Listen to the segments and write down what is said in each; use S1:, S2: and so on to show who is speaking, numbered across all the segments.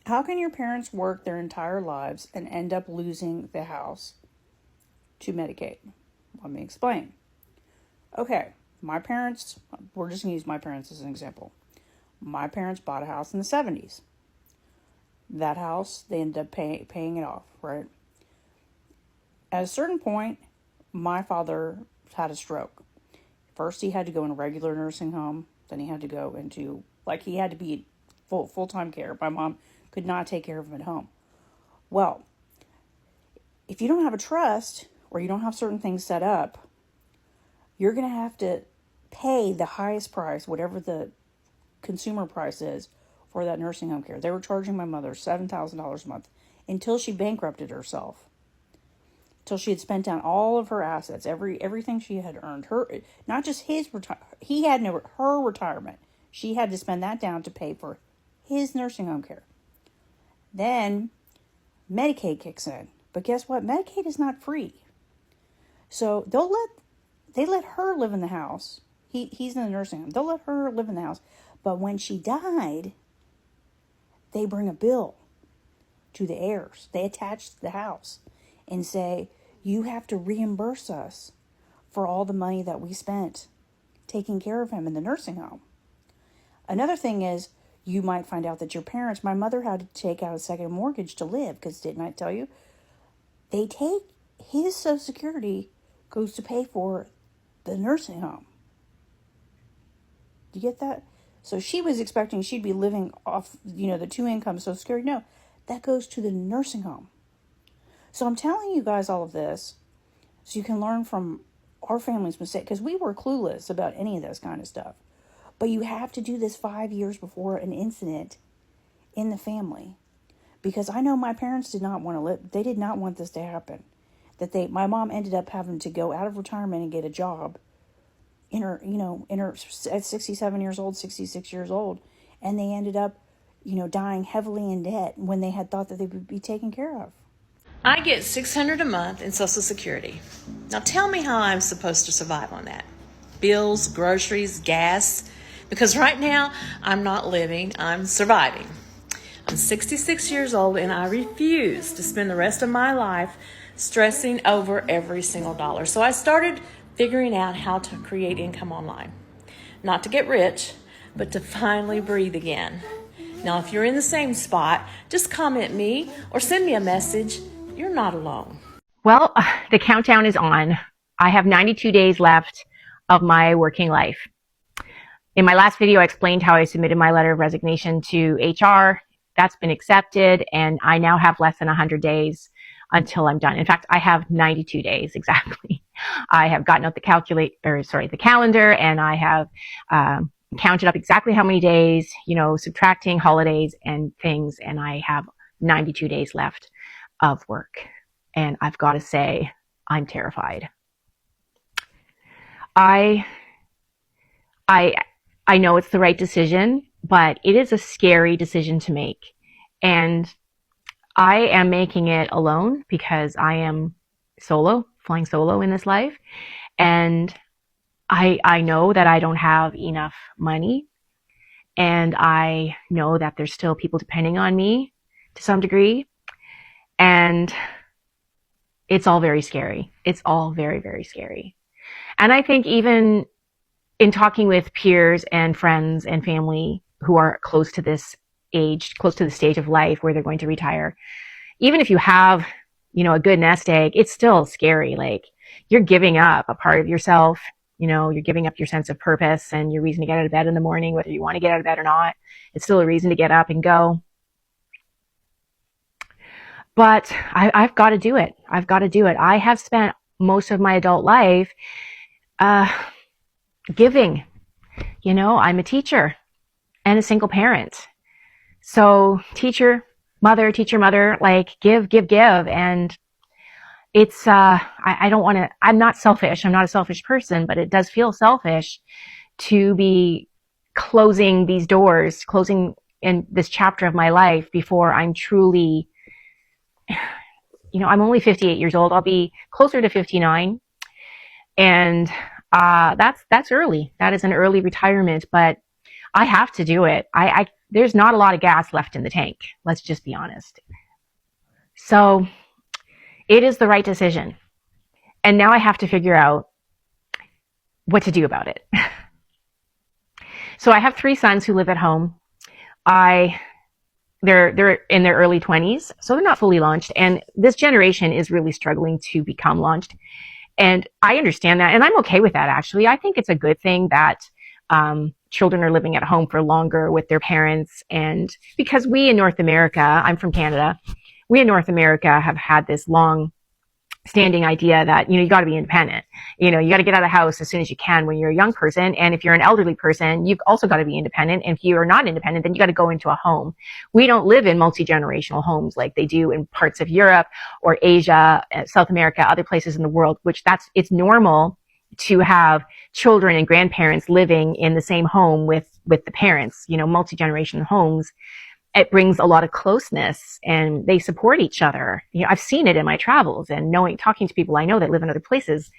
S1: How can your parents work their entire lives and end up losing the house to Medicaid? Let me explain. Okay, my parents, we're just going to use my parents as an example. My parents bought a house in the 70s. That house, they ended up paying it off, right? At a certain point, my father had a stroke. First, he had to go in a regular nursing home. Then he had to go into, like, he had to be full-time care. My mom could not take care of him at home. Well, if you don't have a trust or you don't have certain things set up, you're going to have to pay the highest price, whatever the consumer price is, for that nursing home care. They were charging my mother $7,000 a month until she bankrupted herself. Till she had spent down all of her assets, everything she had earned. Her, not just his he had no her retirement. She had to spend that down to pay for his nursing home care. Then Medicaid kicks in, but guess what? Medicaid is not free. So they let her live in the house. He's in the nursing home. They'll let her live in the house, but when she died, they bring a bill to the heirs. They attach the house and say, you have to reimburse us for all the money that we spent taking care of him in the nursing home. Another thing is, you might find out that your parents, my mother had to take out a second mortgage to live, because didn't I tell you? They take his Social Security goes to pay for the nursing home. Do you get that? So she was expecting she'd be living off, the two incomes Social Security. No, that goes to the nursing home. So I'm telling you guys all of this so you can learn from our family's mistake, because we were clueless about any of this kind of stuff. But you have to do this 5 years before an incident in the family. Because I know my parents did not want to live. They did not want this to happen. My mom ended up having to go out of retirement and get a job at 67 years old, 66 years old. And they ended up, dying heavily in debt when they had thought that they would be taken care of.
S2: I get $600 a month in Social Security. Now tell me how I'm supposed to survive on that. Bills, groceries, gas. Because right now, I'm not living, I'm surviving. I'm 66 years old and I refuse to spend the rest of my life stressing over every single dollar. So I started figuring out how to create income online. Not to get rich, but to finally breathe again. Now, if you're in the same spot, just comment me or send me a message. You're not alone.
S3: Well, the countdown is on. I have 92 days left of my working life. In my last video, I explained how I submitted my letter of resignation to HR. That's been accepted, and I now have less than 100 days until I'm done. In fact, I have 92 days exactly. I have gotten out the calendar, and I have counted up exactly how many days, subtracting holidays and things, and I have 92 days left of work. And I've got to say, I'm terrified. I know it's the right decision, but it is a scary decision to make. And I am making it alone because I am flying solo in this life. And I know that I don't have enough money. And I know that there's still people depending on me to some degree. And it's all very scary. It's all very, very scary. And I think even in talking with peers and friends and family who are close to this age, close to the stage of life where they're going to retire, even if you have, a good nest egg, it's still scary. Like, you're giving up a part of yourself, you're giving up your sense of purpose and your reason to get out of bed in the morning, whether you want to get out of bed or not. It's still a reason to get up and go. But I've got to do it. I've got to do it. I have spent most of my adult life giving. I'm a teacher and a single parent. So teacher, mother, like give. And it's, I don't want to, I'm not selfish. I'm not a selfish person, but it does feel selfish to be closing these doors, closing in this chapter of my life before I'm truly, I'm only 58 years old. I'll be closer to 59. And that's early. That is an early retirement, but I have to do it. there's not a lot of gas left in the tank. Let's just be honest. So it is the right decision. And now I have to figure out what to do about it. So I have 3 sons who live at home. They're in their early 20s, so they're not fully launched. And this generation is really struggling to become launched. And I understand that. And I'm okay with that, actually. I think it's a good thing that children are living at home for longer with their parents. And because we in North America, I'm from Canada, we in North America have had this long standing idea that, you got to be independent. You got to get out of the house as soon as you can when you're a young person. And if you're an elderly person, you've also got to be independent. And if you are not independent, then you got to go into a home. We don't live in multi-generational homes like they do in parts of Europe or Asia, South America, other places in the world, it's normal to have children and grandparents living in the same home with the parents, multi-generational homes. It brings a lot of closeness and they support each other. I've seen it in my travels and talking to people I know that live in other places.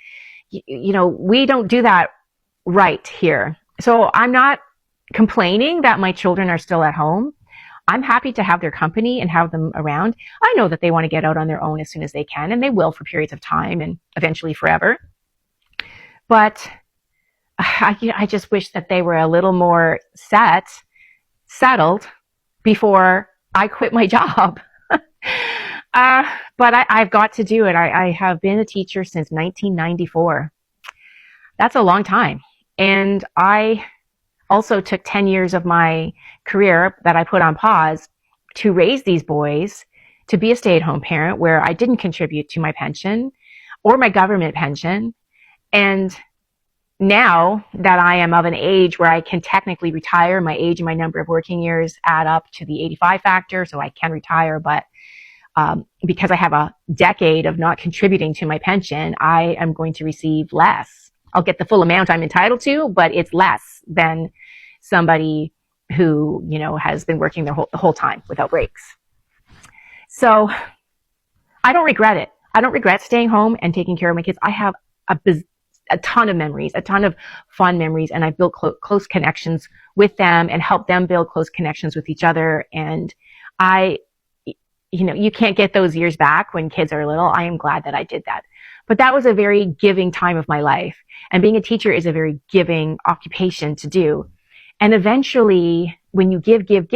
S3: We don't do that right here. So I'm not complaining that my children are still at home. I'm happy to have their company and have them around. I know that they want to get out on their own as soon as they can, and they will for periods of time and eventually forever. But I just wish that they were a little more settled before I quit my job. But I've got to do it. I have been a teacher since 1994. That's a long time. And I also took 10 years of my career that I put on pause to raise these boys, to be a stay-at-home parent where I didn't contribute to my pension or my government pension. And now that I am of an age where I can technically retire, my age and my number of working years add up to the 85 factor, so I can retire, but because I have a decade of not contributing to my pension, I am going to receive less. I'll get the full amount I'm entitled to, but it's less than somebody who, has been working the whole time without breaks. So I don't regret it. I don't regret staying home and taking care of my kids. I have a ton of memories, a ton of fun memories, and I've built close connections with them and helped them build close connections with each other. And you can't get those years back when kids are little. I am glad that I did that. But that was a very giving time of my life. And being a teacher is a very giving occupation to do. And eventually, when you give, you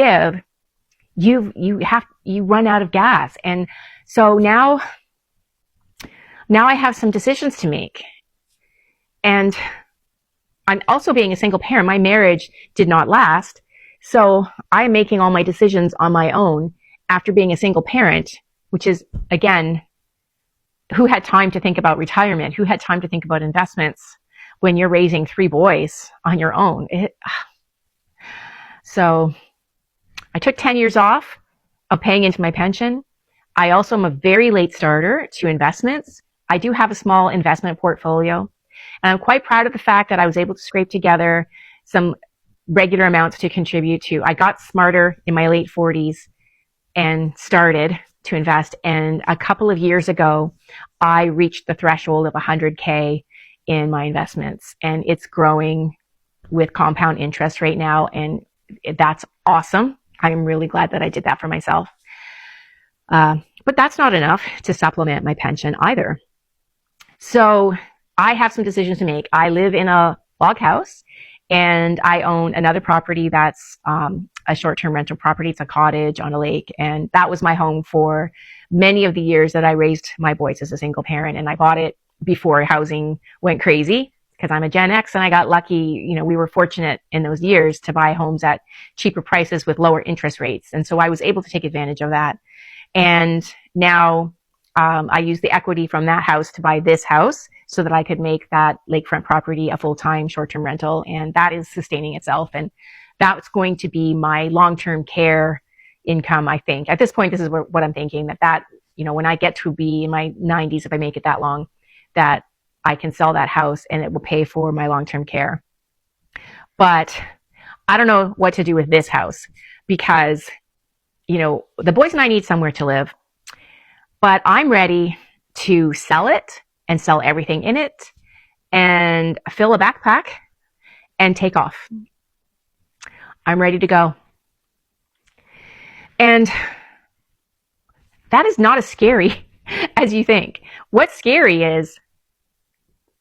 S3: run out of gas. And so now I have some decisions to make. And I'm also being a single parent. My marriage did not last. So I'm making all my decisions on my own after being a single parent, which is, again, who had time to think about retirement? Who had time to think about investments when you're raising 3 boys on your own? So I took 10 years off of paying into my pension. I also am a very late starter to investments. I do have a small investment portfolio. And I'm quite proud of the fact that I was able to scrape together some regular amounts to contribute to. I got smarter in my late 40s and started to invest. And a couple of years ago, I reached the threshold of 100K in my investments. And it's growing with compound interest right now. And that's awesome. I'm really glad that I did that for myself. But that's not enough to supplement my pension either. So I have some decisions to make. I live in a log house and I own another property that's a short-term rental property. It's a cottage on a lake. And that was my home for many of the years that I raised my boys as a single parent. And I bought it before housing went crazy because I'm a Gen X and I got lucky. We were fortunate in those years to buy homes at cheaper prices with lower interest rates. And so I was able to take advantage of that. And now I use the equity from that house to buy this house so that I could make that lakefront property a full-time short-term rental. And that is sustaining itself. And that's going to be my long-term care income, I think. At this point, this is what I'm thinking, that when I get to be in my 90s, if I make it that long, that I can sell that house and it will pay for my long-term care. But I don't know what to do with this house because, the boys and I need somewhere to live. But I'm ready to sell it and sell everything in it and fill a backpack and take off. I'm ready to go. And that is not as scary as you think. What's scary is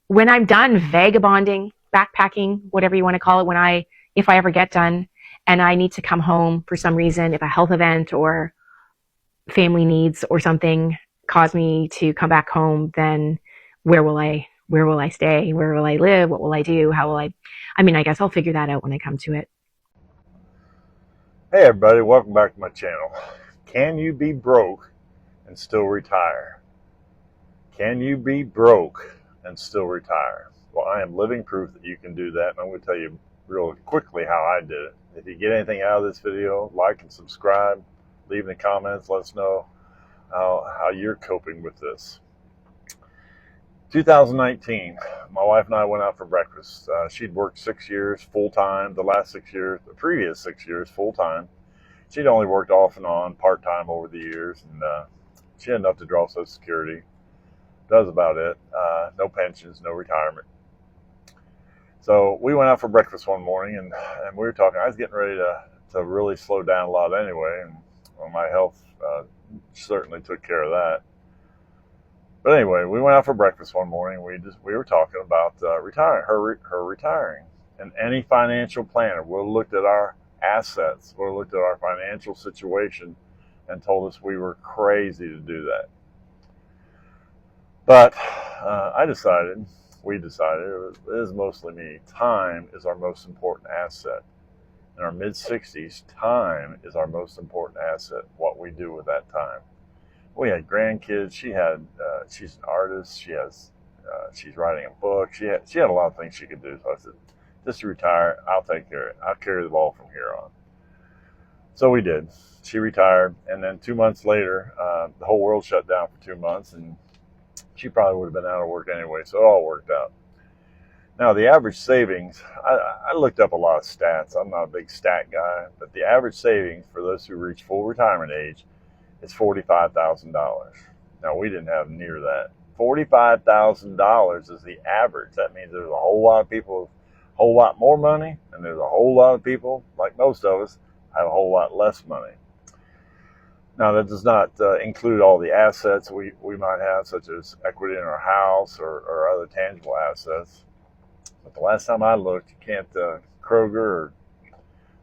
S3: when I'm done vagabonding, backpacking, whatever you want to call it, if I ever get done and I need to come home for some reason, if a health event or family needs or something cause me to come back home, then where will I stay? Where will I live? What will I do? How will I guess I'll figure that out when I come to it.
S4: Hey everybody, welcome back to my channel. Can you be broke and still retire? Can you be broke and still retire? Well, I am living proof that you can do that, and I'm going to tell you real quickly how I did it. If you get anything out of this video, like and subscribe, leave in the comments, let us know how you're coping with this. 2019, my wife and I went out for breakfast. She'd worked 6 years full-time, the previous 6 years full-time. She'd only worked off and on part-time over the years, and she had enough to draw Social Security. That was about it. No pensions, no retirement. So we went out for breakfast one morning, and we were talking. I was getting ready to really slow down a lot anyway, and well, my health certainly took care of that. But anyway, we went out for breakfast one morning. We were talking about retiring, her retiring, and any financial planner would have looked at our assets, would have looked at our financial situation, and told us we were crazy to do that. But we decided, it was mostly me, time is our most important asset. In our mid-60s, time is our most important asset, what we do with that time. We had grandkids. She's an artist. She's writing a book. She had a lot of things she could do. So I said, just retire. I'll take care of it. I'll carry the ball from here on. So we did. She retired, and then 2 months later, the whole world shut down for 2 months, and she probably would have been out of work anyway. So it all worked out. Now the average savings, I looked up a lot of stats. I'm not a big stat guy, but the average savings for those who reach full retirement age is $45,000. Now, we didn't have near that. $45,000 is the average. That means there's a whole lot of people with a whole lot more money, and there's a whole lot of people, like most of us, have a whole lot less money. Now, that does not include all the assets we might have, such as equity in our house or other tangible assets. But the last time I looked, you can't, Kroger or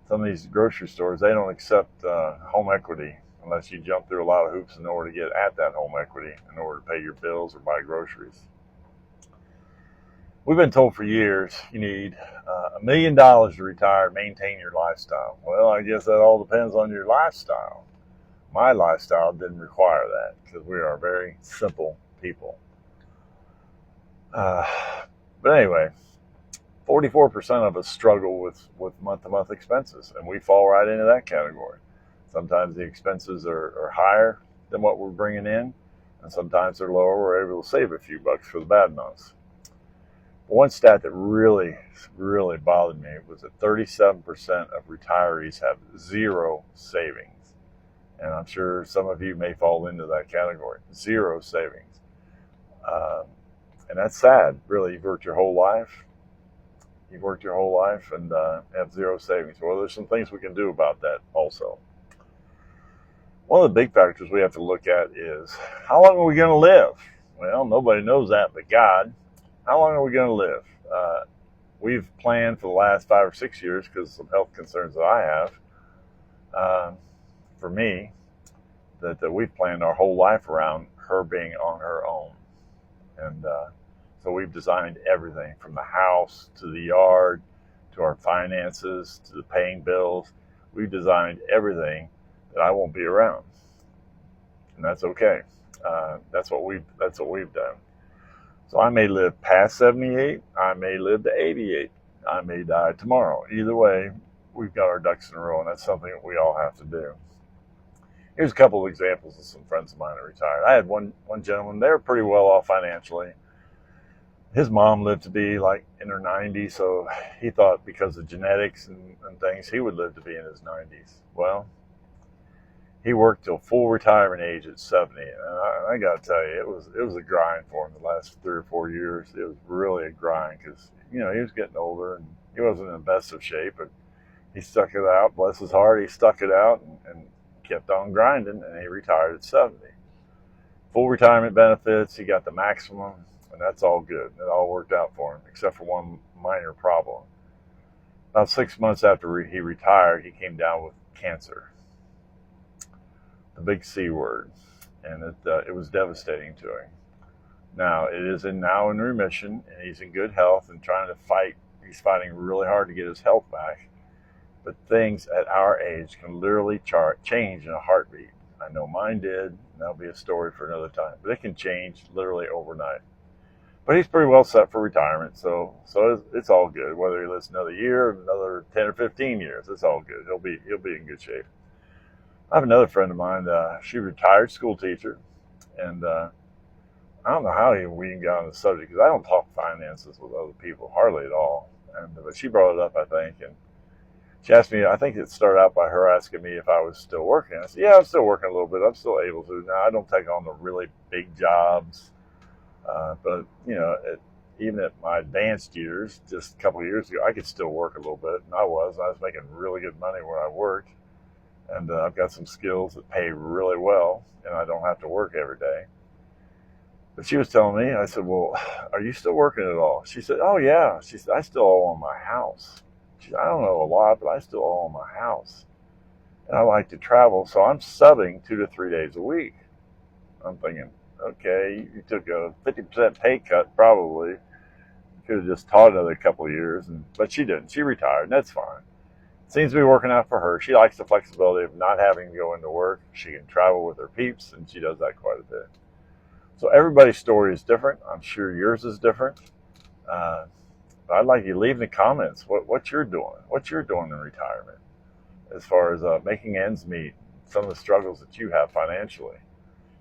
S4: some of these grocery stores, they don't accept home equity unless you jump through a lot of hoops in order to get at that home equity in order to pay your bills or buy groceries. We've been told for years you need $1 million to retire, maintain your lifestyle. Well, I guess that all depends on your lifestyle. My lifestyle didn't require that because we are very simple people. But anyway, 44% of us struggle with month-to-month expenses, and we fall right into that category. Sometimes the expenses are higher than what we're bringing in, and sometimes they're lower. We're able to save a few bucks for the bad months. But one stat that really, really bothered me was that 37% of retirees have zero savings. And I'm sure some of you may fall into that category. Zero savings. And that's sad, really. You've worked your whole life. And have zero savings. Well, there's some things we can do about that also. One of the big factors we have to look at is, how long are we going to live? Well, nobody knows that but God. How long are we going to live? We've planned for the last 5 or 6 years, because of some health concerns that I have, for me, that we've planned our whole life around her being on her own. And so we've designed everything from the house to the yard to our finances to the paying bills. We've designed everything that I won't be around, and that's okay. That's what we've done. So I may live past 78. I may live to 88. I may die tomorrow. Either way, we've got our ducks in a row, and that's something that we all have to do. Here's a couple of examples of some friends of mine that retired. I had one gentleman. They were pretty well off financially. His mom lived to be like in her 90s, so he thought because of genetics and things, he would live to be in his 90s. Well, he worked till full retirement age at 70, and I got to tell you, it was a grind for him the last 3 or 4 years. It was really a grind because he was getting older and he wasn't in the best of shape, but he stuck it out. Bless his heart, he stuck it out and kept on grinding, and he retired at 70. Full retirement benefits, he got the maximum, and that's all good. It all worked out for him, except for one minor problem. About 6 months after he retired, he came down with cancer, the big C word, and it was devastating to him. Now, it is now in remission, and he's in good health and trying to fight. He's fighting really hard to get his health back. But things at our age can literally change in a heartbeat. I know mine did, and that'll be a story for another time. But it can change literally overnight. But he's pretty well set for retirement, so it's all good. Whether he lives another year, another 10 or 15 years, it's all good. He'll be in good shape. I have another friend of mine. She retired school teacher, and I don't know how we even got on the subject, because I don't talk finances with other people hardly at all. But she brought it up, I think, and she asked me. I think it started out by her asking me if I was still working. I said, "Yeah, I'm still working a little bit. I'm still able to. Now, I don't take on the really big jobs, but even at my advanced years, just a couple of years ago, I could still work a little bit, and I was making really good money where I worked, and I've got some skills that pay really well, and I don't have to work every day." But she was telling me, I said, "Well, are you still working at all?" She said, "Oh, yeah." She said, "I still owe on my house." She said, "I don't know a lot, but I still owe on my house. And I like to travel, so I'm subbing 2 to 3 days a week." I'm thinking, okay, you took a 50% pay cut probably. You could have just taught another couple of years, but she didn't. She retired, and that's fine. Seems to be working out for her. She likes the flexibility of not having to go into work. She can travel with her peeps, and she does that quite a bit. So everybody's story is different. I'm sure yours is different. I'd like you to leave in the comments what you're doing. What you're doing in retirement as far as making ends meet, some of the struggles that you have financially.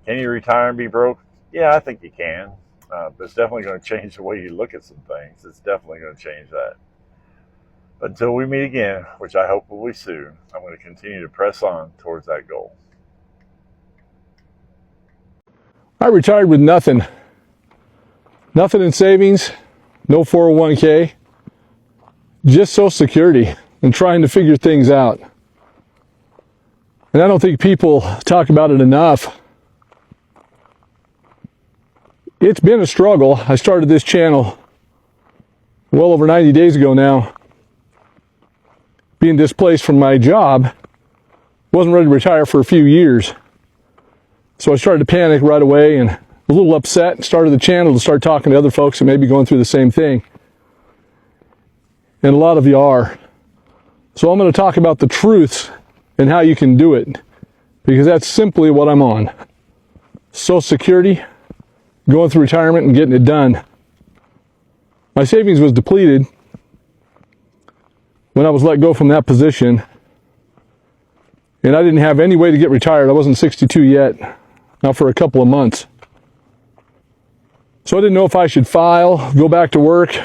S4: Can you retire and be broke? Yeah, I think you can. But it's definitely going to change the way you look at some things. It's definitely going to change that. But until we meet again, which I hope will be soon, I'm going to continue to press on towards that goal.
S5: I retired with nothing. Nothing in savings, no 401k, just Social Security and trying to figure things out. And I don't think people talk about it enough. It's been a struggle. I started this channel well over 90 days ago now. Being displaced from my job, wasn't ready to retire for a few years. So I started to panic right away and a little upset, and started the channel to start talking to other folks that may be going through the same thing. And a lot of you are. So I'm going to talk about the truths and how you can do it, because that's simply what I'm on. Social Security, going through retirement and getting it done. My savings was depleted when I was let go from that position, and I didn't have any way to get retired. I wasn't 62 yet, not for a couple of months. So I didn't know if I should file, go back to work.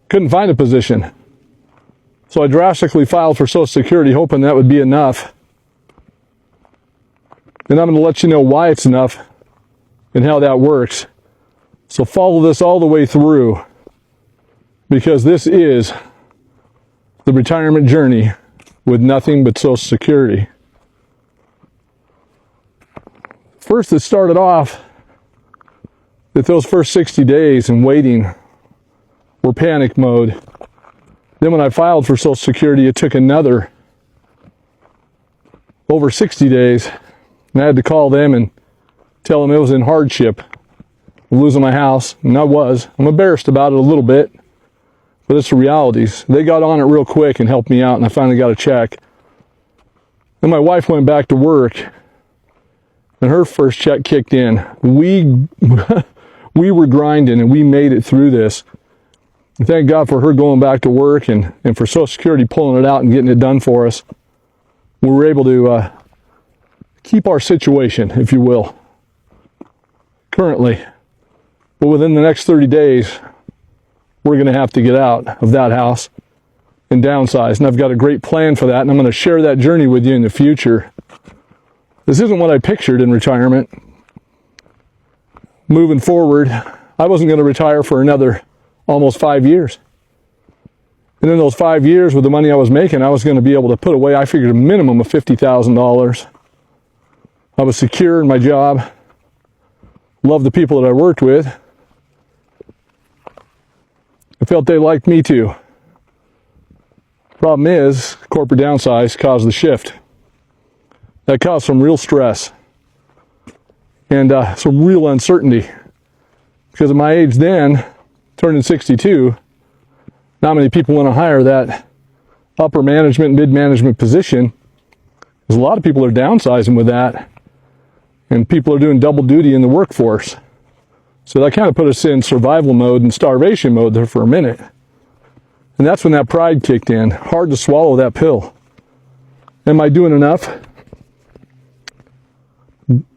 S5: Couldn't find a position. So I drastically filed for Social Security, hoping that would be enough. And I'm going to let you know why it's enough and how that works. So follow this all the way through, because this is the retirement journey with nothing but Social Security. First, it started off that those first 60 days and waiting were panic mode. Then when I filed for Social Security, it took another over 60 days, and I had to call them and tell them it was in hardship, losing my house, and I was. I'm embarrassed about it a little bit, but it's the realities. They got on it real quick and helped me out, and I finally got a check. Then my wife went back to work, and her first check kicked in. We were grinding, and we made it through this. And thank God for her going back to work and for Social Security pulling it out and getting it done for us. We were able to keep our situation, if you will, currently. But within the next 30 days, we're going to have to get out of that house and downsize. And I've got a great plan for that, and I'm going to share that journey with you in the future. This isn't what I pictured in retirement. Moving forward, I wasn't going to retire for another almost 5 years. And in those 5 years with the money I was making, I was going to be able to put away, I figured, a minimum of $50,000. I was secure in my job, loved the people that I worked with. I felt they liked me too. Problem is, corporate downsize caused the shift. That caused some real stress and some real uncertainty. Because at my age then, turning 62, not many people want to hire that upper management, mid-management position. Because a lot of people are downsizing with that. And people are doing double duty in the workforce. So that kind of put us in survival mode and starvation mode there for a minute. And that's when that pride kicked in. Hard to swallow that pill. Am I doing enough?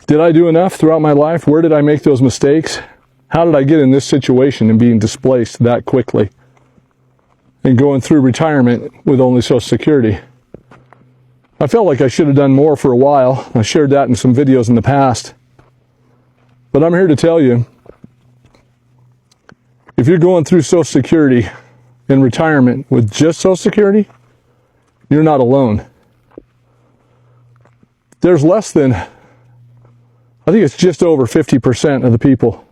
S5: Did I do enough throughout my life? Where did I make those mistakes? How did I get in this situation and being displaced that quickly? And going through retirement with only Social Security. I felt like I should have done more for a while. I shared that in some videos in the past. But I'm here to tell you, if you're going through Social Security in retirement with just Social Security, you're not alone. There's less than, I think it's just over 50% of the people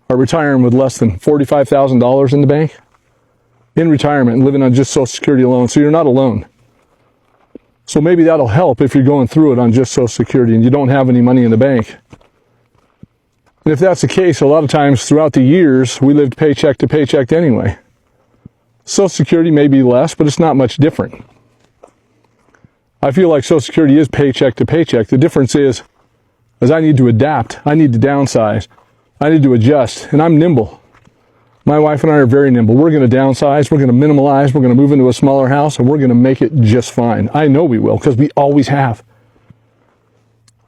S5: are retiring with less than $45,000 in the bank in retirement and living on just Social Security alone. So you're not alone. So maybe that'll help if you're going through it on just Social Security and you don't have any money in the bank. And if that's the case, a lot of times throughout the years, we lived paycheck to paycheck anyway. Social Security may be less, but it's not much different. I feel like Social Security is paycheck to paycheck. The difference is I need to adapt. I need to downsize. I need to adjust. And I'm nimble. My wife and I are very nimble. We're going to downsize. We're going to minimalize. We're going to move into a smaller house, and we're going to make it just fine. I know we will, because we always have.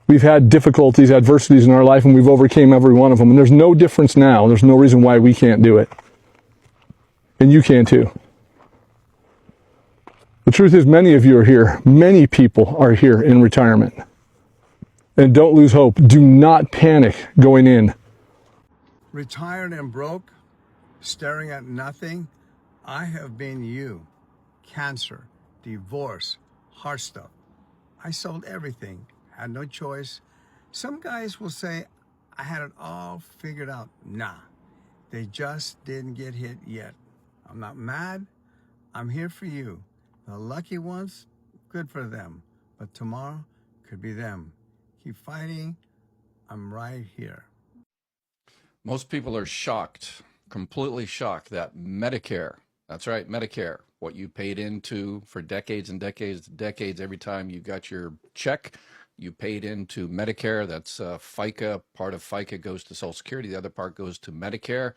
S5: We've had difficulties, adversities in our life, and we've overcame every one of them. And there's no difference now. There's no reason why we can't do it. And you can too. The truth is, many of you are here. Many people are here in retirement. And don't lose hope. Do not panic going in.
S6: Retired and broke, staring at nothing. I have been you. Cancer, divorce, heart stuff. I sold everything. Had no choice. Some guys will say, I had it all figured out. Nah, they just didn't get hit yet. I'm not mad. I'm here for you. The lucky ones, good for them. But tomorrow could be them. Keep fighting. I'm right here.
S7: Most people are shocked, completely shocked that Medicare, that's right, Medicare, what you paid into for decades and decades and decades, every time you got your check, you paid into Medicare. That's FICA. Part of FICA goes to Social Security. The other part goes to Medicare.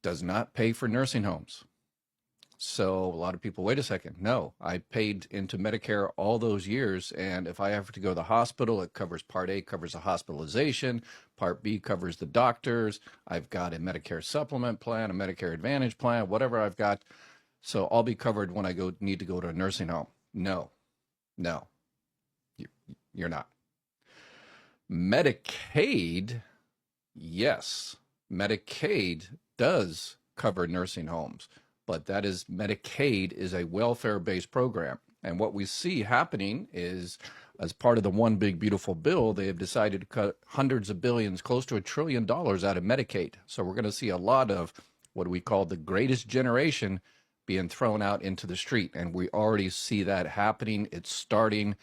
S7: Does not pay for nursing homes. So a lot of people, wait a second. No, I paid into Medicare all those years. And if I have to go to the hospital, it covers Part A, covers the hospitalization. Part B covers the doctors. I've got a Medicare supplement plan, a Medicare Advantage plan, whatever I've got. So I'll be covered when I need to go to a nursing home. No, you're not. Medicaid, yes, Medicaid does cover nursing homes, but that is, Medicaid is a welfare-based program. And what we see happening is, as part of the One Big Beautiful Bill, they have decided to cut hundreds of billions, close to $1 trillion out of Medicaid. So we're going to see a lot of what we call the greatest generation being thrown out into the street. And we already see that happening. It's starting.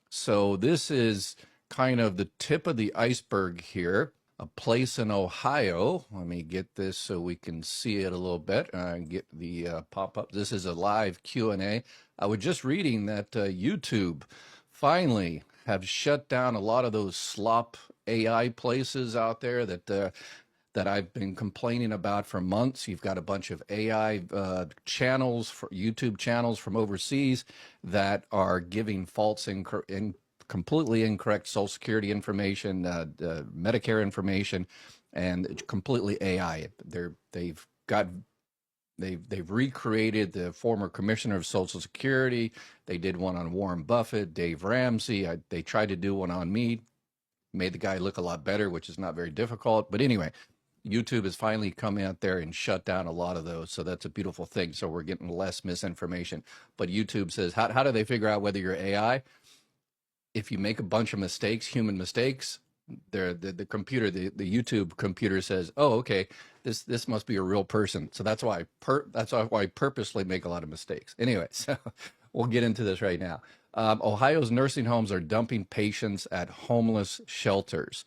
S7: So this is kind of the tip of the iceberg here. A place in Ohio. Let me get this so we can see it a little bit and get the pop-up. This is a live Q&A. I was just reading that YouTube finally have shut down a lot of those slop AI places out there that I've been complaining about for months. You've got a bunch of AI channels, YouTube channels from overseas that are giving false and completely incorrect Social Security information, Medicare information, and it's completely AI. They've recreated the former commissioner of Social Security. They did one on Warren Buffett, Dave Ramsey. They tried to do one on me, made the guy look a lot better, which is not very difficult. But anyway, YouTube has finally come out there and shut down a lot of those. So that's a beautiful thing. So we're getting less misinformation. But YouTube says, how do they figure out whether you're AI? If you make a bunch of mistakes, human mistakes, the computer, the YouTube computer says, oh, okay, this must be a real person. So that's why I purposely make a lot of mistakes. Anyway, so we'll get into this right now. Ohio's nursing homes are dumping patients at homeless shelters.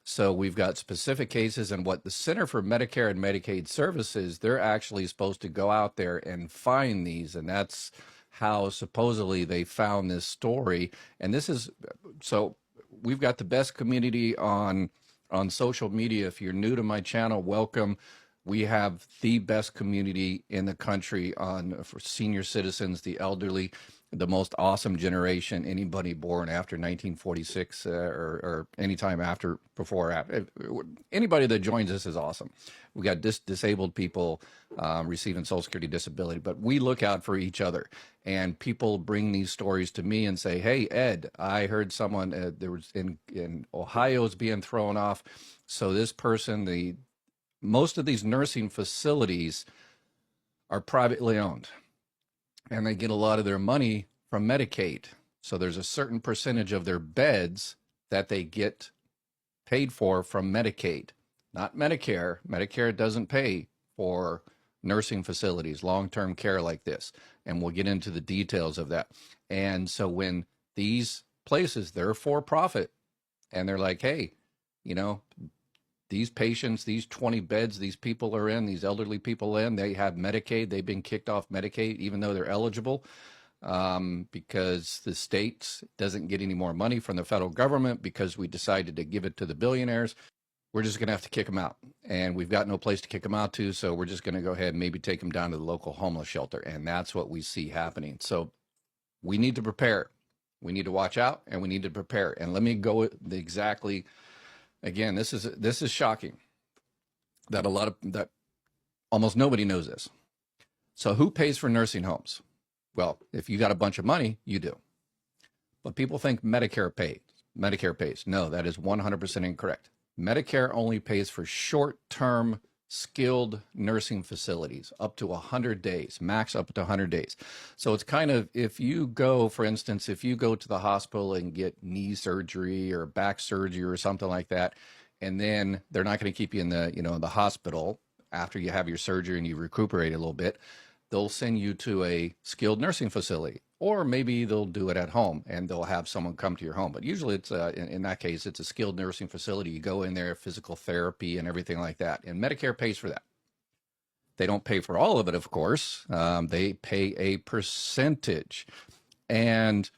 S7: So we've got specific cases, and what the Center for Medicare and Medicaid Services, they're actually supposed to go out there and find these, and that's how supposedly they found this story. And this is, so we've got the best community on social media. If you're new to my channel, welcome. We have the best community in the country for senior citizens, the elderly, the most awesome generation, anybody born after 1946 or anytime before. Anybody that joins us is awesome. We got disabled people receiving Social Security disability, but we look out for each other. And people bring these stories to me and say, hey, Ed, I heard someone there was in Ohio's being thrown off. So this person, most of these nursing facilities are privately owned, and they get a lot of their money from Medicaid. So there's a certain percentage of their beds that they get paid for from Medicaid, not Medicare. Medicare doesn't pay for nursing facilities, long-term care like this. And we'll get into the details of that. And so when these places, they're for profit, and they're like, hey, these patients, these 20 beds these people are in, these elderly people in, they have Medicaid. They've been kicked off Medicaid, even though they're eligible, because the state doesn't get any more money from the federal government because we decided to give it to the billionaires. We're just going to have to kick them out. And we've got no place to kick them out to, so we're just going to go ahead and maybe take them down to the local homeless shelter. And that's what we see happening. So we need to prepare. We need to watch out, and we need to prepare. And let me go exactly... Again, this is shocking that almost nobody knows this. So who pays for nursing homes? Well, if you got a bunch of money, you do. But people think Medicare pays. Medicare pays. No, that is 100% incorrect. Medicare only pays for short-term skilled nursing facilities up to 100 days, max up to 100 days. So it's kind of, if you go, for instance, if you go to the hospital and get knee surgery or back surgery or something like that, and then they're not going to keep you in the hospital after you have your surgery and you recuperate a little bit, they'll send you to a skilled nursing facility, or maybe they'll do it at home and they'll have someone come to your home. But usually it's in that case, it's a skilled nursing facility. You go in there, physical therapy and everything like that. And Medicare pays for that. They don't pay for all of it, of course. They pay a percentage. And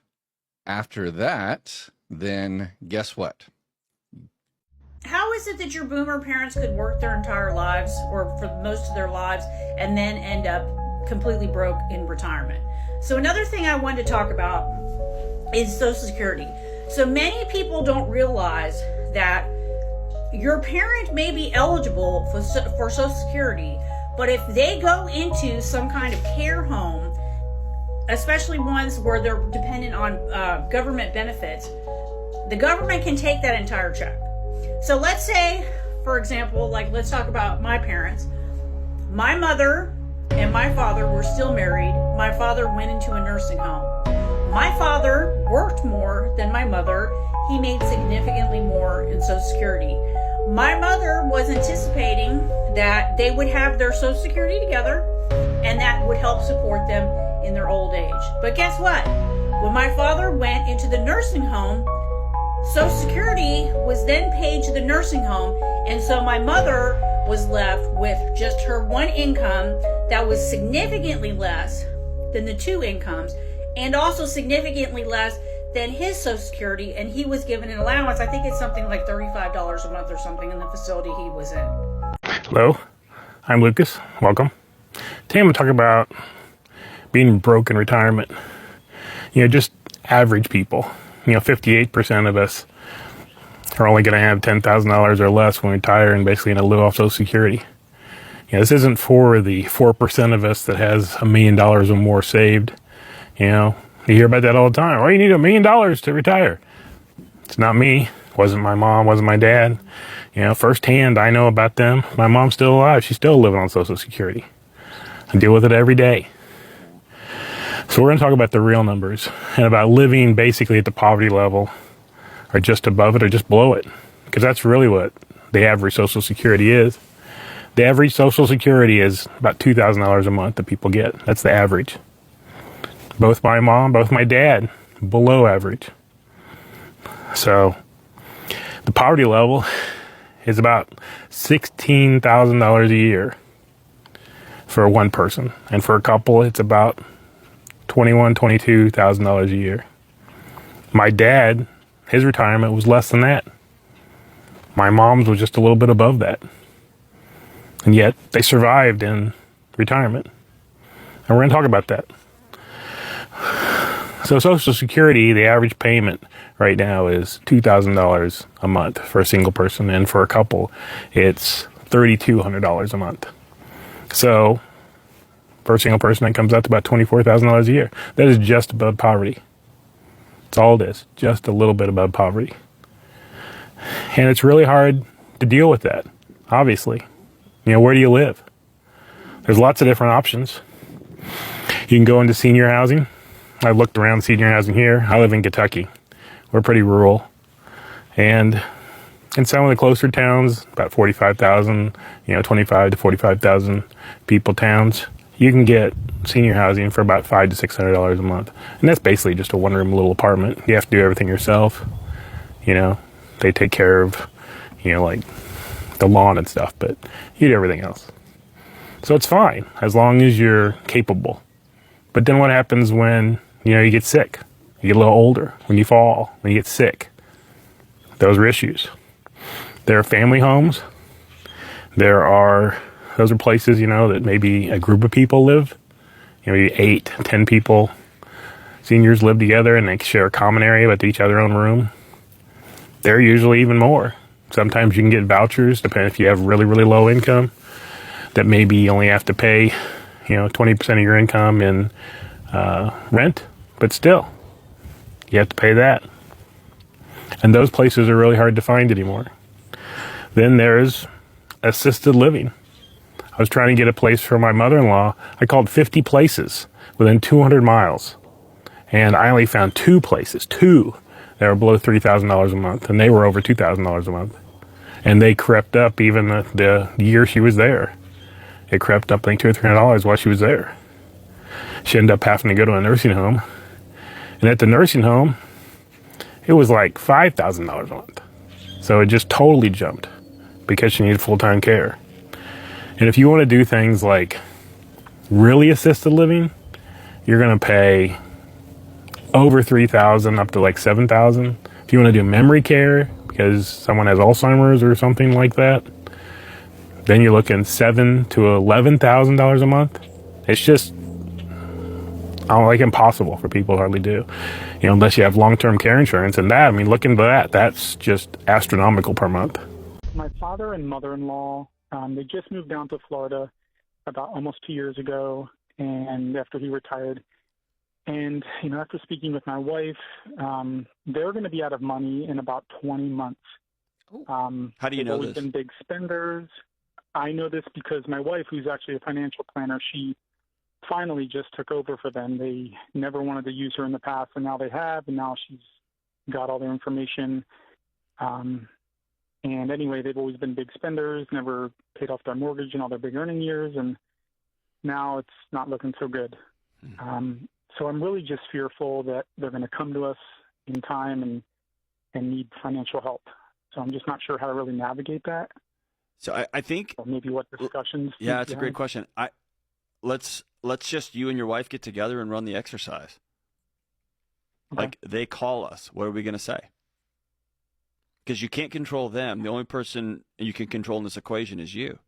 S7: after that, then guess what?
S1: How is it that your boomer parents could work their entire lives, or for most of their lives, and then end up completely broke in retirement? So another thing I wanted to talk about is Social Security. So many people don't realize that your parent may be eligible for Social Security, but if they go into some kind of care home, especially ones where they're dependent on government benefits, the government can take that entire check. So let's say, for example, let's talk about my parents. My mother and my father were still married. My father went into a nursing home. My father worked more than my mother. He made significantly more in Social Security. My mother was anticipating that they would have their Social Security together, and that would help support them in their old age. But guess what? When my father went into the nursing home, Social Security was then paid to the nursing home, and so my mother was left with just her one income that was significantly less than the two incomes, and also significantly less than his Social Security, and he was given an allowance. I think it's something like $35 a month or something in the facility he was in.
S8: Hello, I'm Lucas. Welcome. Today I'm going to talk about being broke in retirement. Just average people. 58% of us are only going to have $10,000 or less when we retire and basically going to live off Social Security. This isn't for the 4% of us that has $1 million or more saved. You hear about that all the time. Oh, you need $1 million to retire. It's not me. Wasn't my mom, wasn't my dad. Firsthand, I know about them. My mom's still alive. She's still living on Social Security. I deal with it every day. So we're going to talk about the real numbers and about living basically at the poverty level or just above it or just below it. Because that's really what the average Social Security is. The average Social Security is about $2,000 a month that people get. That's the average. Both my mom, both my dad, below average. So the poverty level is about $16,000 a year for one person. And for a couple, it's about $21,000, $22,000 a year. My dad, his retirement was less than that. My mom's was just a little bit above that. And yet they survived in retirement. And we're going to talk about that. So Social Security, the average payment right now is $2,000 a month for a single person. And for a couple, it's $3,200 a month. So for a single person, that comes out to about $24,000 a year. That is just above poverty. That's all it is, just a little bit above poverty. And it's really hard to deal with that, obviously. Where do you live? There's lots of different options. You can go into senior housing. I've looked around senior housing here. I live in Kentucky. We're pretty rural. And in some of the closer towns, about 45,000, 25 to 45,000 people towns, you can get senior housing for about $500 to $600 a month. And that's basically just a one-room little apartment. You have to do everything yourself. They take care of, like the lawn and stuff, but you do everything else. So it's fine as long as you're capable. But then what happens when, you get sick? You get a little older, when you fall, when you get sick. Those are issues. There are family homes. Those are places, that maybe a group of people live. Maybe 8, 10 people. Seniors live together and they share a common area, but they each have their own room. They're usually even more. Sometimes you can get vouchers, depending if you have really, really low income, that maybe you only have to pay, 20% of your income in rent, but still, you have to pay that. And those places are really hard to find anymore. Then there's assisted living. I was trying to get a place for my mother-in-law. I called 50 places within 200 miles. And I only found 2 places, that were below $3,000 a month. And they were over $2,000 a month. And they crept up even the year she was there. It crept up, I think, $200 or $300 while she was there. She ended up having to go to a nursing home. And at the nursing home, it was like $5,000 a month. So it just totally jumped because she needed full-time care. And if you want to do things like really assisted living, you're going to pay over $3,000 up to like $7,000. If you want to do memory care because someone has Alzheimer's or something like that, then you're looking $7,000 to $11,000 a month. It's just impossible for people to hardly do, unless you have long-term care insurance. And that, look into that. That's just astronomical per month.
S9: My father and mother-in-law, they just moved down to Florida about almost 2 years ago, and after he retired. And, after speaking with my wife, they're going to be out of money in about 20 months.
S10: How do you know
S9: this?
S10: this?
S9: They've been big spenders. I know this because my wife, who's actually a financial planner, she finally just took over for them. They never wanted to use her in the past, and now they have, and now she's got all their information. And anyway, they've always been big spenders, never paid off their mortgage in all their big earning years, and now it's not looking so good. So I'm really just fearful that they're going to come to us in time and need financial help. So I'm just not sure how to really navigate that.
S10: So I think,
S9: or maybe what discussions.
S10: Yeah, it's a great question. Let's just you and your wife get together and run the exercise.
S9: Okay.
S10: Like they call us, what are we going to say? Because you can't control them. The only person you can control in this equation is you.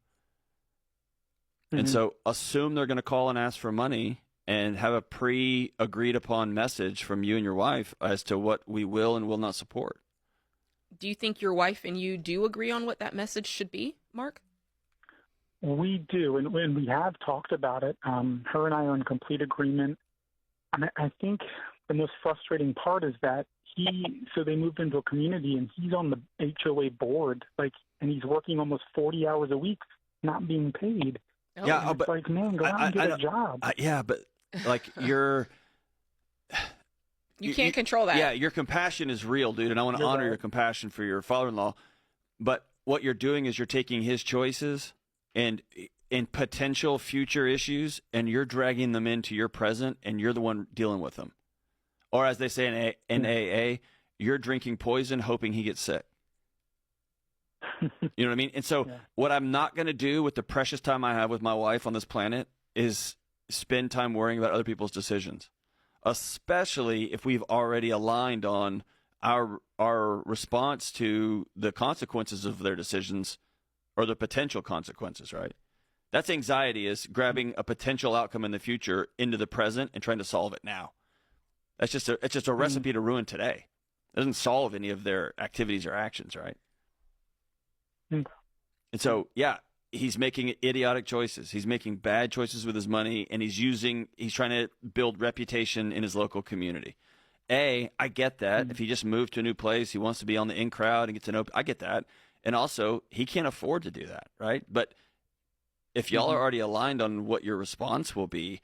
S10: Mm-hmm. And so assume they're going to call and ask for money and have a pre-agreed upon message from you and your wife as to what we will and will not support.
S11: Do you think your wife and you do agree on what that message should be, Mark?
S9: We do, and we have talked about it. Her and I are in complete agreement. And I think the most frustrating part is that So they moved into a community, and he's on the HOA board, and he's working almost 40 hours a week, not being paid.
S10: Yeah,
S9: it's
S10: but
S9: like, man, go out and get a job.
S10: But like you're.
S11: You can't control that.
S10: Yeah, your compassion is real, dude, and I want to honor your compassion for your father-in-law. But what you're doing is you're taking his choices and potential future issues, and you're dragging them into your present, and you're the one dealing with them. Or as they say in AA, you're drinking poison, hoping he gets sick. You know what I mean? And so what I'm not going to do with the precious time I have with my wife on this planet is spend time worrying about other people's decisions, especially if we've already aligned on our response to the consequences of their decisions or the potential consequences, right? That's anxiety, is grabbing a potential outcome in the future into the present and trying to solve it now. It's just a recipe to ruin today. It doesn't solve any of their activities or actions, right? And so, he's making idiotic choices. He's making bad choices with his money, and he's trying to build reputation in his local community. I get that. If he just moved to a new place, he wants to be on the in crowd and get to know. I get that. And also, he can't afford to do that, right? But if y'all are already aligned on what your response will be,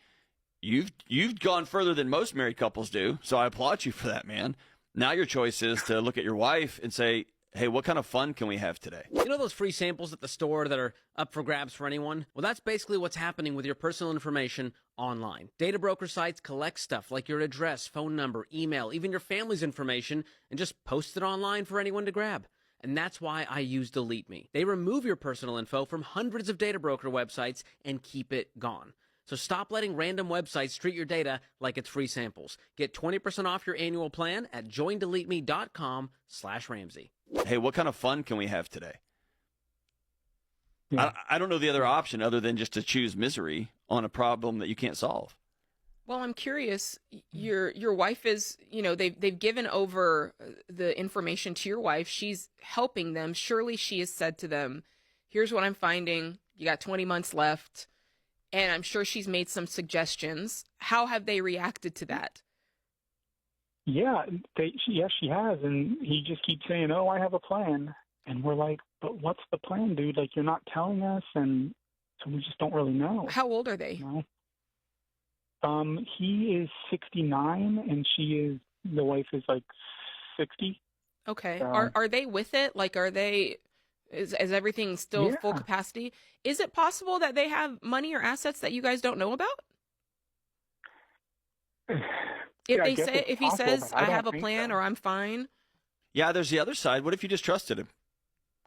S10: you've gone further than most married couples do. So I applaud you for that, man. Now your choice is to look at your wife and say, hey, what kind of fun can we have today?
S12: You know those free samples at the store that are up for grabs for anyone? Well, that's basically what's happening with your personal information online. Data broker sites collect stuff like your address, phone number, email, even your family's information, and just post it online for anyone to grab. And that's why I use Delete Me. They remove your personal info from hundreds of data broker websites and keep it gone. So stop letting random websites treat your data like it's free samples. Get 20% off your annual plan at joindeleteme.com/Ramsey.
S10: Hey, what kind of fun can we have today?
S9: Yeah.
S10: I don't know the other option other than just to choose misery on a problem that you can't solve.
S11: Well, I'm curious. Your wife is, they've given over the information to your wife. She's helping them. Surely she has said to them, "Here's what I'm finding. You got 20 months left." And I'm sure she's made some suggestions. How have they reacted to that?
S9: Yeah, she has, and he just keeps saying, "Oh, I have a plan," and we're like, "But what's the plan, dude? Like, you're not telling us," and so we just don't really know.
S11: How old are they?
S9: He is 69, and the wife is like 60.
S11: Okay. Are they with it? Like, is everything still full capacity? Is it possible that they have money or assets that you guys don't know about? If he says, "I have a plan," or "I'm fine."
S10: Yeah, there's the other side. What if you just trusted him?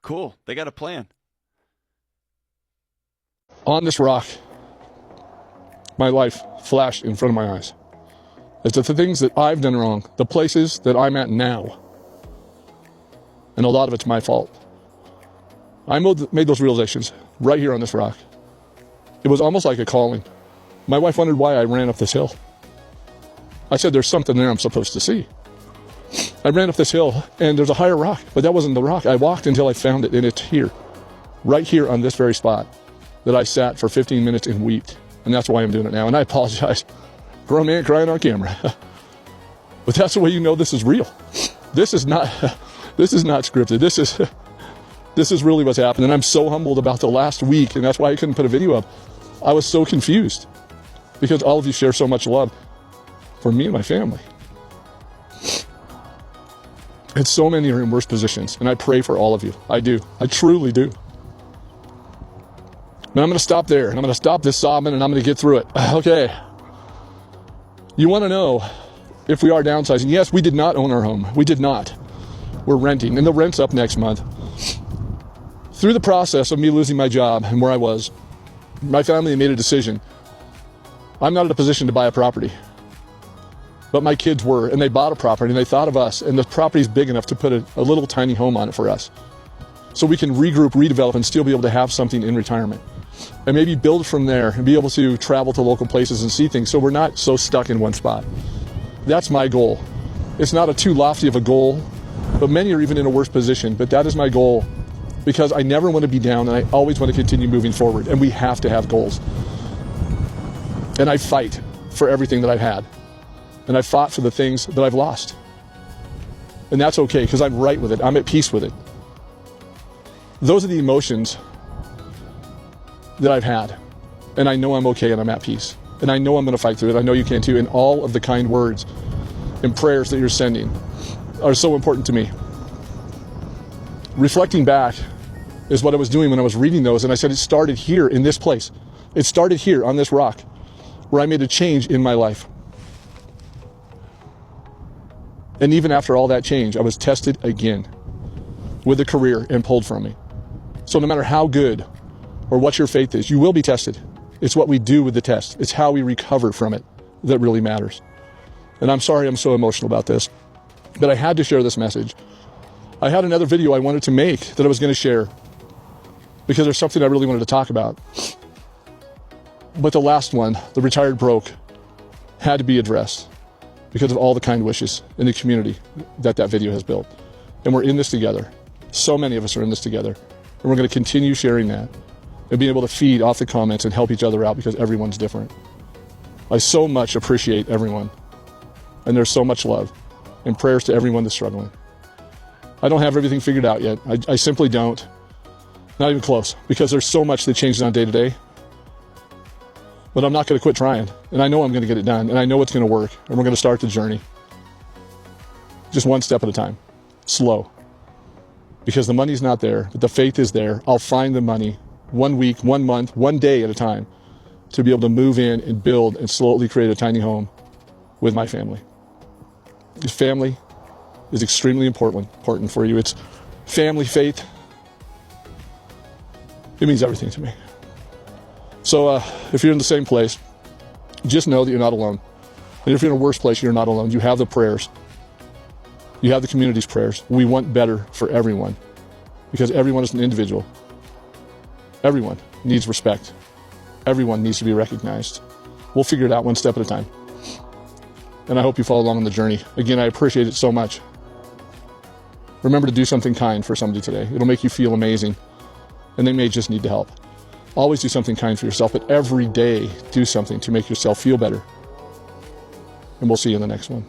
S10: Cool. They got a plan.
S5: On this rock, my life flashed in front of my eyes. It's the things that I've done wrong, the places that I'm at now. And a lot of it's my fault. I made those realizations right here on this rock. It was almost like a calling. My wife wondered why I ran up this hill. I said, there's something there I'm supposed to see. I ran up this hill, and there's a higher rock, but that wasn't the rock. I walked until I found it, and it's here, right here on this very spot that I sat for 15 minutes and wept. And that's why I'm doing it now. And I apologize for a man crying on camera. But that's the way you know this is real. This is not scripted. This is really what's happened. And I'm so humbled about the last week, and that's why I couldn't put a video up. I was so confused because all of you share so much love for me and my family. And so many are in worse positions, and I pray for all of you. I do. I truly do. But I'm going to stop there, and I'm going to stop this sobbing, and I'm going to get through it. Okay. You want to know if we are downsizing? Yes, we did not own our home. We did not. We're renting, and the rent's up next month. Through the process of me losing my job and where I was, my family made a decision. I'm not in a position to buy a property. But my kids were, and they bought a property, and they thought of us, and the property's big enough to put a little tiny home on it for us. So we can regroup, redevelop, and still be able to have something in retirement. And maybe build from there and be able to travel to local places and see things so we're not so stuck in one spot. That's my goal. It's not a too lofty of a goal, but many are even in a worse position. But that is my goal because I never want to be down, and I always want to continue moving forward, and we have to have goals. And I fight for everything that I've had, and I fought for the things that I've lost. And that's okay, because I'm right with it. I'm at peace with it. Those are the emotions that I've had. And I know I'm okay and I'm at peace. And I know I'm going to fight through it. I know you can too. And all of the kind words and prayers that you're sending are so important to me. Reflecting back is what I was doing when I was reading those. And I said, it started here in this place. It started here on this rock where I made a change in my life. And even after all that change, I was tested again with a career and pulled from me. So no matter how good or what your faith is, you will be tested. It's what we do with the test. It's how we recover from it that really matters. And I'm sorry I'm so emotional about this, but I had to share this message. I had another video I wanted to make that I was going to share because there's something I really wanted to talk about. But the last one, the retired broke, had to be addressed because of all the kind wishes in the community that video has built. And we're in this together. So many of us are in this together. And we're going to continue sharing that and being able to feed off the comments and help each other out because everyone's different. I so much appreciate everyone. And there's so much love and prayers to everyone that's struggling. I don't have everything figured out yet. I simply don't. Not even close, because there's so much that changes on day to day. But I'm not going to quit trying. And I know I'm going to get it done. And I know it's going to work. And we're going to start the journey. Just one step at a time. Slow. Because the money's not there, but the faith is there. I'll find the money 1 week, 1 month, 1 day at a time to be able to move in and build and slowly create a tiny home with my family. This family is extremely important for you. It's family, faith. It means everything to me. So if you're in the same place, just know that you're not alone. And if you're in a worse place, you're not alone. You have the prayers. You have the community's prayers. We want better for everyone because everyone is an individual. Everyone needs respect. Everyone needs to be recognized. We'll figure it out one step at a time. And I hope you follow along on the journey. Again, I appreciate it so much. Remember to do something kind for somebody today. It'll make you feel amazing. And they may just need the help. Always do something kind for yourself, but every day do something to make yourself feel better. And we'll see you in the next one.